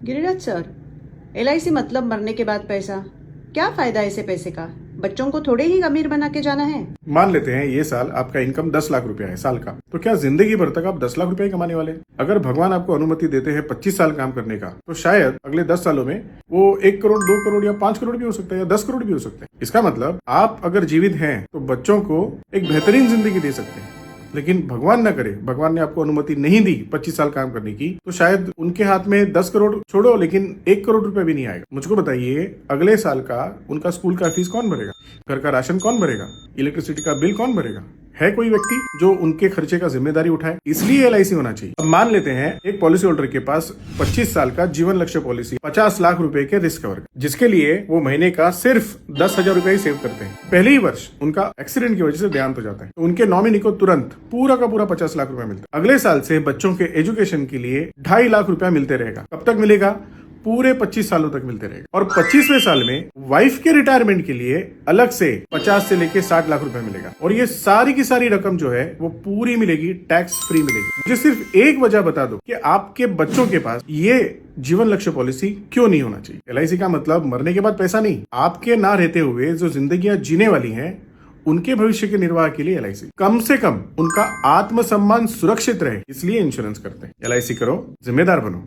Giriraj sir, LIC मतलब मरने के बाद पैसा। क्या फायदा ऐसे पैसे का? बच्चों को थोड़े ही अमीर बना के जाना है। मान लेते हैं ये साल आपका इनकम 10 लाख रुपया है साल का, तो क्या जिंदगी भर तक आप 10 लाख रुपए कमाने वाले हैं? अगर भगवान आपको अनुमति देते हैं 25 साल काम करने का, तो शायद अगले 10 सालों में वो 1 करोड़, 2 करोड़ या 5 करोड़ भी हो सकता है, या 10 करोड़ भी हो सकते हैं। इसका मतलब आप अगर जीवित हैं तो बच्चों को एक बेहतरीन जिंदगी दे सकते हैं। लेकिन भगवान न करे, भगवान ने आपको अनुमति नहीं दी 25 साल काम करने की, तो शायद उनके हाथ में 10 करोड़ छोड़ो, लेकिन 1 करोड़ रुपए भी नहीं आएगा। मुझको बताइए, अगले साल का उनका स्कूल का फीस कौन भरेगा? घर का राशन कौन भरेगा? इलेक्ट्रिसिटी का बिल कौन भरेगा? है कोई व्यक्ति जो उनके खर्चे का जिम्मेदारी उठाए? इसलिए एलआईसी होना चाहिए। अब मान लेते हैं एक पॉलिसी होल्डर के पास 25 साल का जीवन लक्ष्य पॉलिसी 50 लाख रुपए के रिस्क कवर, जिसके लिए वो महीने का सिर्फ 10,000 रुपए ही सेव करते हैं। पहले ही वर्ष उनका एक्सीडेंट की वजह से देहांत हो जाता है, तो उनके नॉमिनी को तुरंत पूरा का पूरा 50 लाख रुपए मिलता है। अगले साल से बच्चों के एजुकेशन के लिए 2.5 लाख रुपया मिलते रहेगा। कब तक मिलेगा? पूरे 25 सालों तक मिलते रहेगा। और 25वें साल में वाइफ के रिटायरमेंट के लिए अलग से 50 से लेके 60 लाख रुपए मिलेगा। और ये सारी की सारी रकम जो है वो पूरी मिलेगी, टैक्स फ्री मिलेगी। मुझे सिर्फ एक वजह बता दो कि आपके बच्चों के पास ये जीवन लक्ष्य पॉलिसी क्यों नहीं होना चाहिए। एलआईसी का मतलब मरने के बाद पैसा नहीं, आपके ना रहते हुए जो जिंदगियां जीने वाली हैं उनके भविष्य के निर्वाह के लिए एलआईसी, कम से कम उनका आत्मसम्मान सुरक्षित रहे, इसलिए इंश्योरेंस करते हैं। एलआईसी करो, जिम्मेदार बनो।